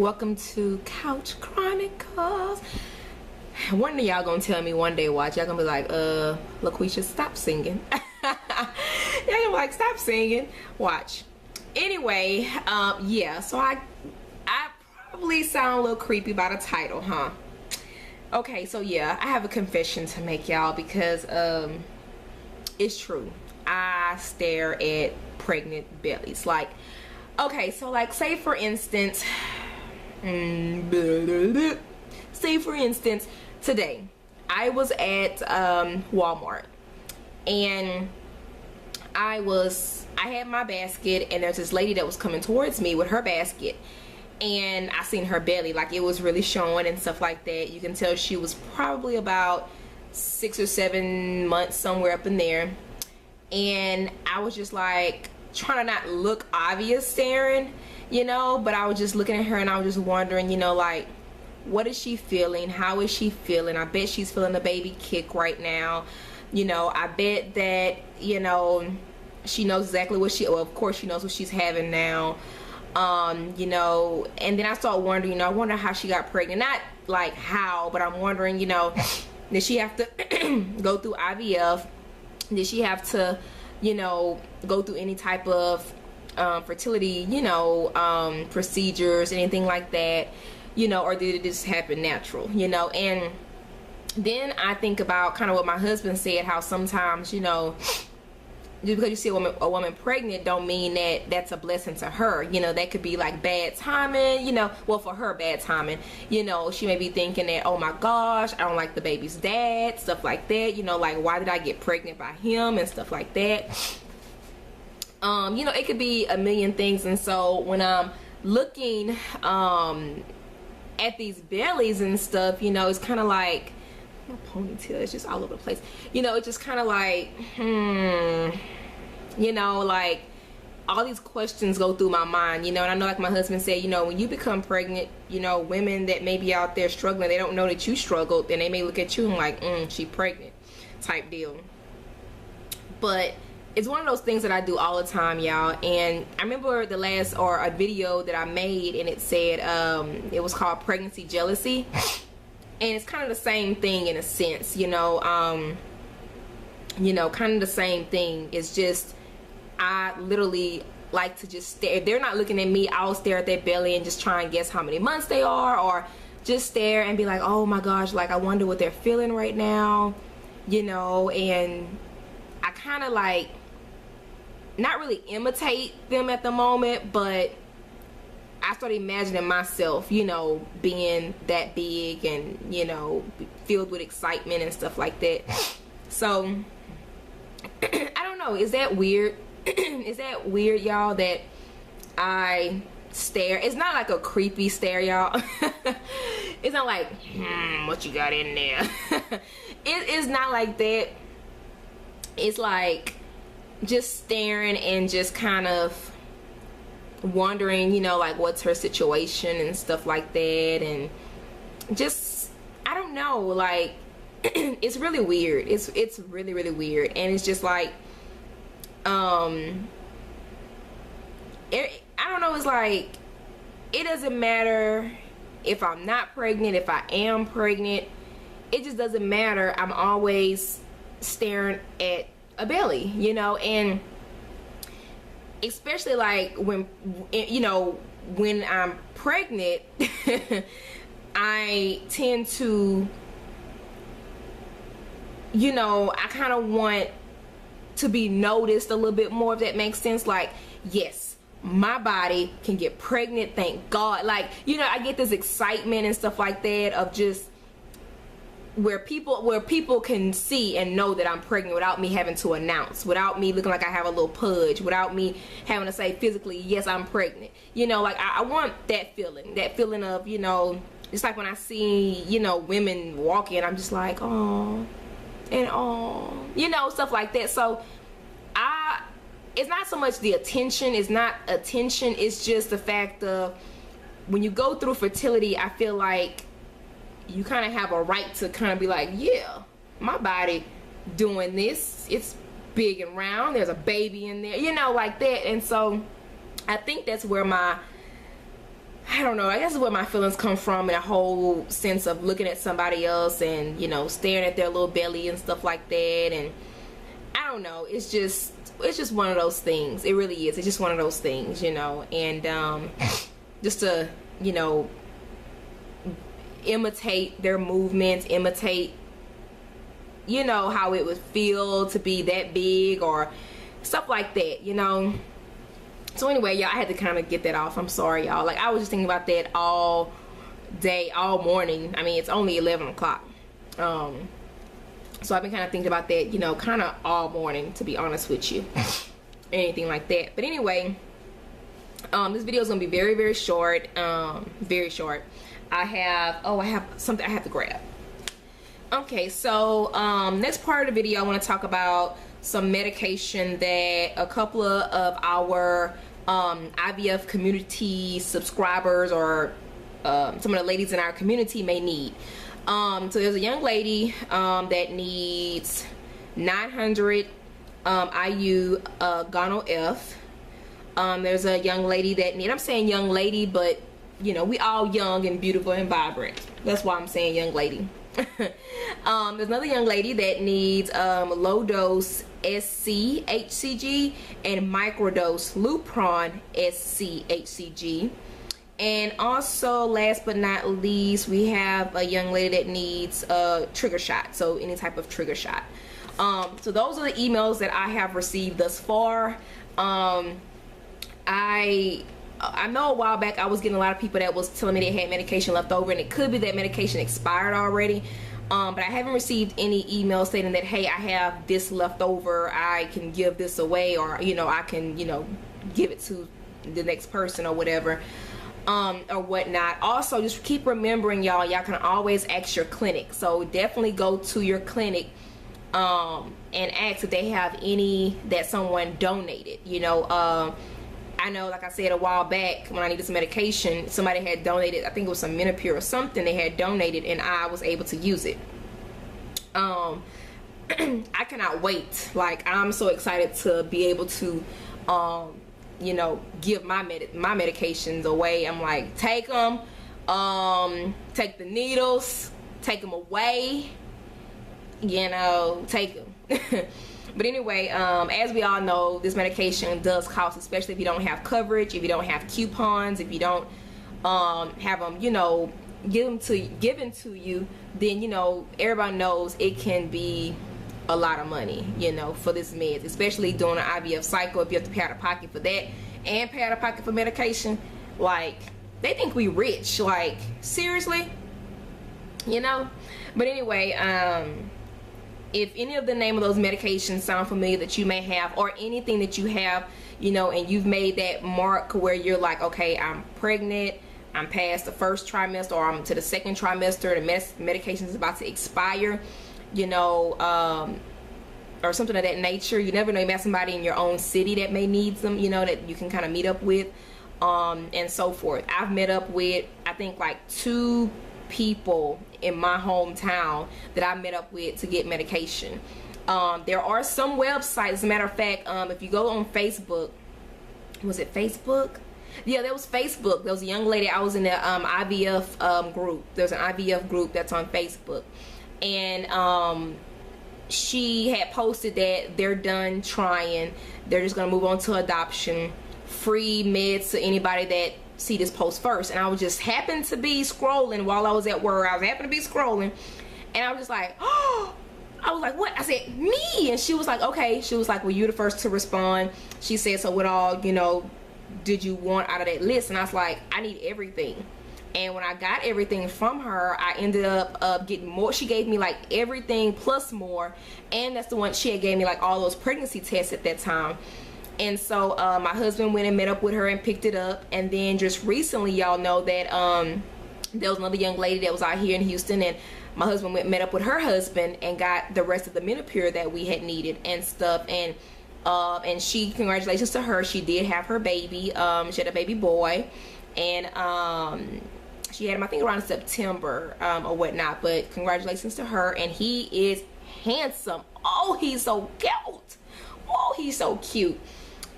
Welcome to Couch Chronicles. One of y'all gonna tell me one day, watch, y'all gonna be like, LaQuisha, stop singing. Y'all gonna be like, stop singing. Watch. Anyway, yeah, so I probably sound a little creepy by the title, huh? Okay, so yeah, I have a confession to make, y'all, because it's true. I stare at pregnant bellies. Like, okay, so like, say for instance, today I was at Walmart, and I had my basket, and there's this lady that was coming towards me with her basket, and I seen her belly, like it was really showing and stuff like that. You can tell she was probably about 6 or 7 months, somewhere up in there. And I was just like trying to not look obvious staring, you know, but I was just looking at her, and I was just wondering, you know, like, what is she feeling? How is she feeling? I bet she's feeling a baby kick right now. You know, I bet that, you know, she knows exactly what well, of course she knows what she's having now. You know, and then I start wondering, you know, I wonder how she got pregnant. Not like how, but I'm wondering, you know, did she have to go through IVF? Did she have to, you know, go through any type of fertility, you know, procedures, anything like that, you know, or did it just happen natural, you know? And then I think about kind of what my husband said, how sometimes, you know, just because you see a woman pregnant don't mean that that's a blessing to her. You know, that could be like bad timing, you know, well, for her, bad timing. You know, she may be thinking that, oh my gosh, I don't like the baby's dad, stuff like that. You know, like, why did I get pregnant by him and stuff like that. You know, it could be a million things. And so when I'm looking at these bellies and stuff, you know, it's kind of like, my ponytail is just all over the place, you know. It's just kind of like, you know, like all these questions go through my mind, you know. And I know, like my husband said, you know, when you become pregnant, you know, women that may be out there struggling, they don't know that you struggled, and they may look at you and like, she pregnant type deal. But it's one of those things that I do all the time, y'all. And I remember the last, or a video that I made, and it said it was called Pregnancy Jealousy. And it's kind of the same thing in a sense, you know, kind of the same thing. It's just, I literally like to just stare. If they're not looking at me, I'll stare at their belly and just try and guess how many months they are, or just stare and be like, oh my gosh, like I wonder what they're feeling right now, you know. And I kind of like, not really imitate them at the moment, but I started imagining myself, you know, being that big and, you know, filled with excitement and stuff like that. So, I don't know. Is that weird? Is that weird, y'all, that I stare? It's not like a creepy stare, y'all. It's not like, what you got in there? It is not like that. It's like just staring and just kind of wondering, you know, like what's her situation and stuff like that. And just, I don't know, like it's really weird. It's really, really weird. And it's just like I don't know, it's like it doesn't matter if I'm not pregnant, if I am pregnant, it just doesn't matter. I'm always staring at a belly, you know. And especially like when, you know, when I'm pregnant, I tend to, you know, I kind of want to be noticed a little bit more, if that makes sense. Like, yes, my body can get pregnant, thank God. Like, you know, I get this excitement and stuff like that of just where people can see and know that I'm pregnant without me having to announce, without me looking like I have a little pudge, without me having to say physically, yes, I'm pregnant. You know, like I want that feeling of, you know, it's like when I see, you know, women walking, I'm just like, oh, and oh, you know, stuff like that. So it's not so much the attention, it's not attention, it's just the fact of when you go through fertility, I feel like you kind of have a right to kind of be like, yeah, my body doing this, it's big and round, there's a baby in there, you know, like that. And so I think that's where my I don't know, I guess is where my feelings come from, and a whole sense of looking at somebody else and, you know, staring at their little belly and stuff like that. And I don't know, it's just one of those things. It really is. It's just one of those things, you know. And just to, you know, imitate their movements, imitate, you know, how it would feel to be that big or stuff like that, you know. So anyway, y'all, I had to kind of get that off. I'm sorry, y'all. Like, I was just thinking about that all day, all morning. I mean, it's only 11 o'clock. So I've been kind of thinking about that, you know, kind of all morning, to be honest with you. Anything like that. But anyway, this video is going to be very, very short. Very short. I have something I have to grab. Okay, so next part of the video, I want to talk about some medication that a couple of our IVF community subscribers or some of the ladies in our community may need. So there's a young lady that needs 900 IU Gono F. There's a young lady that I'm saying young lady, but you know, we all young and beautiful and vibrant. That's why I'm saying young lady. There's another young lady that needs low dose SC HCG and microdose Lupron SC HCG. And also, last but not least, we have a young lady that needs a trigger shot, so any type of trigger shot. So those are the emails that I have received thus far. I know a while back I was getting a lot of people that was telling me they had medication left over, and it could be that medication expired already. But I haven't received any emails stating that, hey, I have this left over, I can give this away, or, you know, I can, you know, give it to the next person or whatever, or whatnot. Also, just keep remembering, y'all can always ask your clinic. So definitely go to your clinic and ask if they have any that someone donated, you know. I know, like I said a while back, when I needed some medication, somebody had donated, I think it was some Menopur or something they had donated, and I was able to use it. I cannot wait. Like, I'm so excited to be able to, you know, give my medications away. I'm like, take them, take the needles, take them away, you know, take them. But anyway, as we all know, this medication does cost, especially if you don't have coverage, if you don't have coupons, if you don't have them, you know, given to you, then, you know, everybody knows it can be a lot of money, you know, for this meds, especially during an IVF cycle. If you have to pay out of pocket for that and pay out of pocket for medication, like, they think we rich. Like, seriously, you know. But anyway, if any of the name of those medications sound familiar that you may have, or anything that you have, you know, and you've made that mark where you're like, okay, I'm pregnant, I'm past the first trimester, or I'm to the second trimester, the medication is about to expire, you know, or something of that nature. You never know, you may have somebody in your own city that may need them, you know, that you can kind of meet up with, and so forth. I've met up with, I think, like 2 people in my hometown that I met up with to get medication. There are some websites, as a matter of fact, if you go on Facebook, was it Facebook? Yeah, there was Facebook. There was a young lady, I was in the IVF group. There's an IVF group that's on Facebook, and she had posted that they're done trying, they're just gonna move on to adoption, free meds to anybody that see this post first. And I was just happened to be scrolling while I was at work. I was happened to be scrolling, and I was just like, oh, I was like, what? I said, me? And she was like, okay. She was like, well, you're the first to respond. She said, so what all, you know, did you want out of that list? And I was like, I need everything. And when I got everything from her, I ended up getting more. She gave me like everything plus more, and that's the one she had gave me, like all those pregnancy tests at that time. And so my husband went and met up with her and picked it up. And then just recently, y'all know that there was another young lady that was out here in Houston, and my husband went and met up with her husband and got the rest of the Menopur that we had needed and stuff. And she, congratulations to her, she did have her baby. She had a baby boy, and she had him, I think, around September or whatnot. But congratulations to her, and he is handsome. Oh, he's so cute. Oh, he's so cute.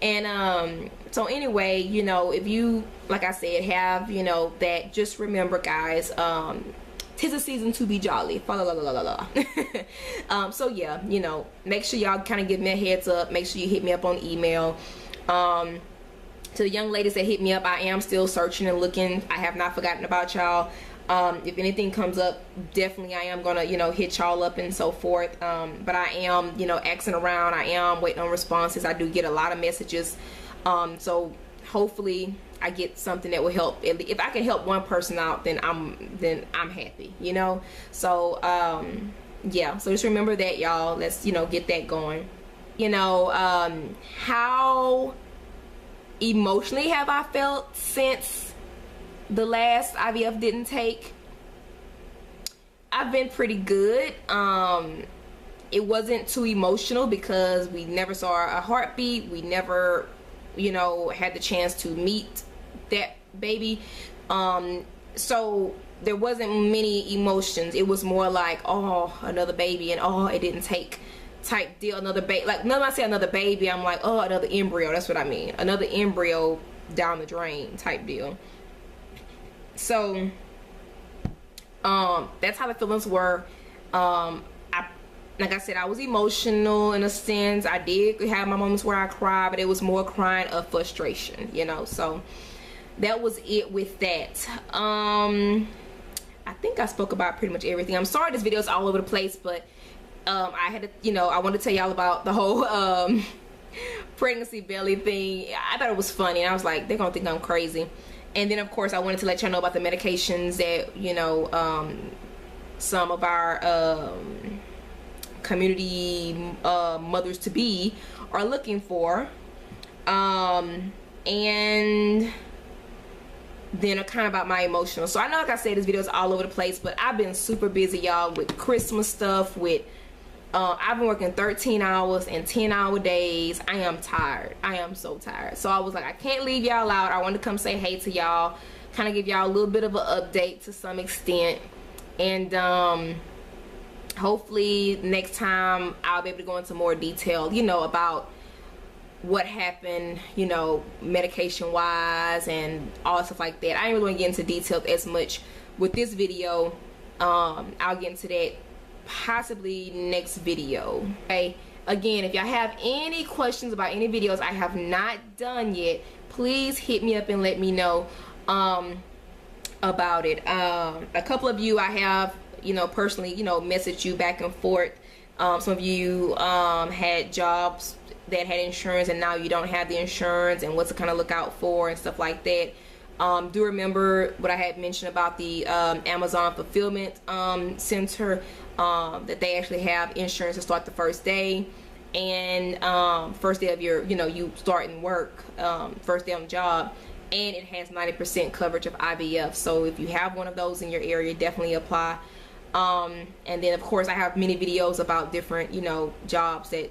And so anyway, you know, if you, like I said, have, you know, that, just remember, guys, 'tis a season to be jolly. Fa la la la la la. So yeah, you know, make sure y'all kind of give me a heads up. Make sure you hit me up on email. To the young ladies that hit me up, I am still searching and looking. I have not forgotten about y'all. If anything comes up, definitely I am gonna, you know, hit y'all up and so forth. But I am, you know, asking around. I am waiting on responses. I do get a lot of messages. So hopefully I get something that will help. If I can help one person out, then I'm happy, you know. So yeah, so just remember that, y'all. Let's, you know, get that going. You know, how emotionally have I felt since the last IVF didn't take? I've been pretty good. It wasn't too emotional because we never saw a heartbeat. We never, you know, had the chance to meet that baby. So there wasn't many emotions. It was more like, oh, another baby, and oh, it didn't take type deal. Another baby. Like, when I say another baby, I'm like, oh, another embryo. That's what I mean. Another embryo down the drain type deal. So that's how the feelings were. Like I said, I was emotional in a sense. I did have my moments where I cried, but it was more crying of frustration, you know. So that was it with that. I think I spoke about pretty much everything. I'm sorry this video is all over the place, but I had to, you know, I wanted to tell y'all about the whole pregnancy belly thing. I thought it was funny, and I was like, they're gonna think I'm crazy. And then of course I wanted to let y'all know about the medications that, you know, some of our community mothers to be are looking for. And then kind of about my emotional. So I know, like I said, this video is all over the place, but I've been super busy, y'all, with Christmas stuff, with I've been working 13 hours and 10-hour days. I am tired. I am so tired. So I was like, I can't leave y'all out. I wanted to come say hey to y'all, kind of give y'all a little bit of an update to some extent. And hopefully next time I'll be able to go into more detail, you know, about what happened, you know, medication wise and all stuff like that. I ain't really want to get into details as much with this video. I'll get into that possibly next video. Okay, again, if y'all have any questions about any videos I have not done yet, please hit me up and let me know about it. A couple of you I have, you know, personally, you know, messaged you back and forth. Some of you had jobs that had insurance and now you don't have the insurance, and what's to kind of look out for and stuff like that. Do remember what I had mentioned about the Amazon fulfillment center, that they actually have insurance to start the first day, and first day of your, you know, you starting work, first day on the job, and it has 90% coverage of IVF. So if you have one of those in your area, definitely apply. And then of course I have many videos about different, you know, jobs that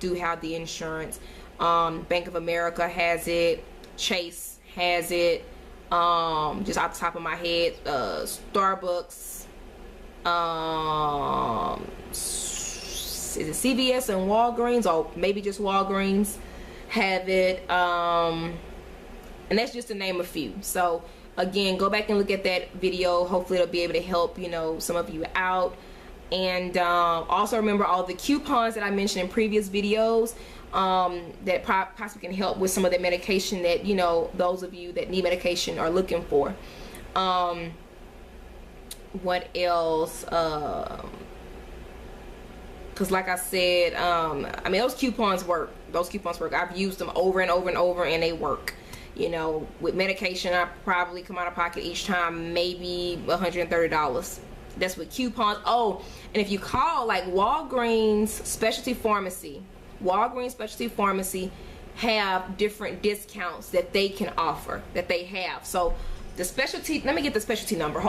do have the insurance. Bank of America has it, Chase has it, just off the top of my head, Starbucks, is it CVS and Walgreens, or maybe just Walgreens have it, and that's just to name a few. So again, go back and look at that video. Hopefully it'll be able to help, you know, some of you out. And also remember all the coupons that I mentioned in previous videos, that possibly can help with some of the medication that, you know, those of you that need medication are looking for. What else? Because like I said, I mean, those coupons work. Those coupons work. I've used them over and over and over, and they work. You know, with medication, I probably come out of pocket each time maybe $130. That's with coupons. Oh, and if you call like Walgreens Specialty Pharmacy, have different discounts that they can offer, that they have. So the specialty, let me get the specialty number.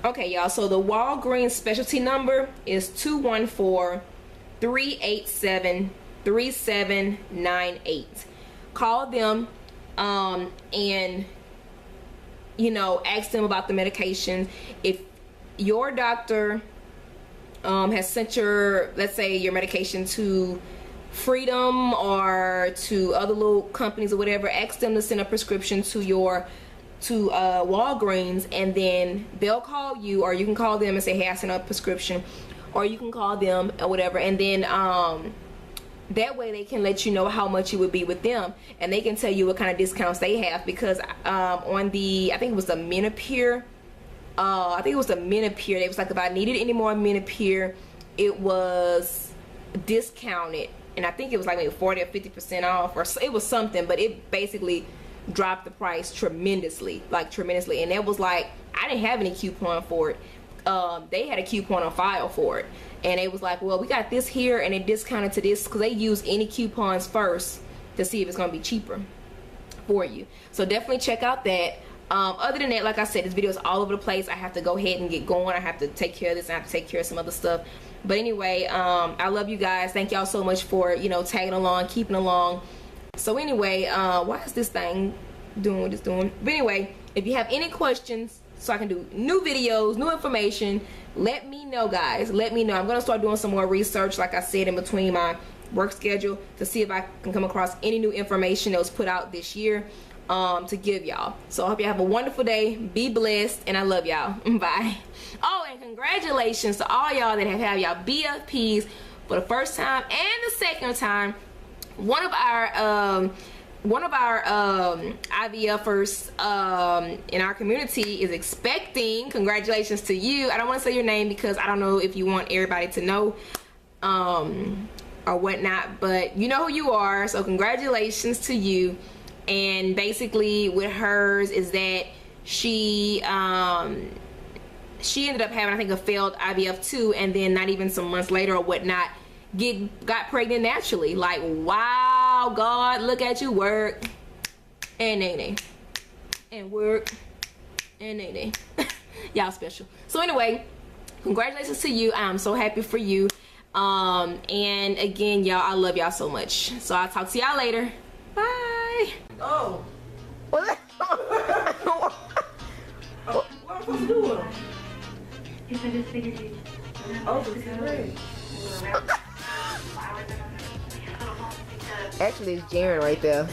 Okay, y'all, so the Walgreens specialty number is 214-387-3798. Call them and, you know, ask them about the medication. If your doctor has sent your, let's say, your medication to Freedom or to other little companies or whatever, ask them to send a prescription to Walgreens, and then they'll call you, or you can call them and say, hey, I sent a prescription, or you can call them or whatever, and then that way they can let you know how much it would be with them, and they can tell you what kind of discounts they have. Because on the, I think it was the Menopur, it was like, if I needed any more Menopur, it was discounted, and I think it was like maybe 40 or 50% off, or it was something, but it basically dropped the price tremendously, and it was like, I didn't have any coupon for it. They had a coupon on file for it, and it was like, well, we got this here, and it discounted to this, because they use any coupons first to see if it's going to be cheaper for you. So definitely check out that. Other than that, like I said, this video is all over the place. I have to go ahead and get going. I have to take care of this, and I have to take care of some other stuff. But anyway, I love you guys. Thank y'all so much for, you know, tagging along, keeping along. So anyway, why is this thing doing what it's doing? But anyway, if you have any questions, so I can do new videos, new information, let me know, guys. Let me know. I'm going to start doing some more research, like I said, in between my work schedule, to see if I can come across any new information that was put out this year to give y'all. So I hope y'all have a wonderful day. Be blessed, and I love y'all. Bye. Oh, and congratulations to all y'all that have had y'all BFPs for the first time and the second time. One of our IVFers in our community is expecting. Congratulations to you. I don't want to say your name because I don't know if you want everybody to know or whatnot, but you know who you are, so congratulations to you. And basically with hers is that she ended up having, I think, a failed IVF too, and then not even some months later or whatnot, got pregnant naturally. Like, wow, God, look at you work and nay and work and nay. Y'all special. So anyway, congratulations to you. I'm so happy for you. And again, y'all, I love y'all so much. So I'll talk to y'all later. Bye. Oh. What? What am I supposed to do with them? If I just figured you. Oh, this is great. Actually, it's Jaren right there.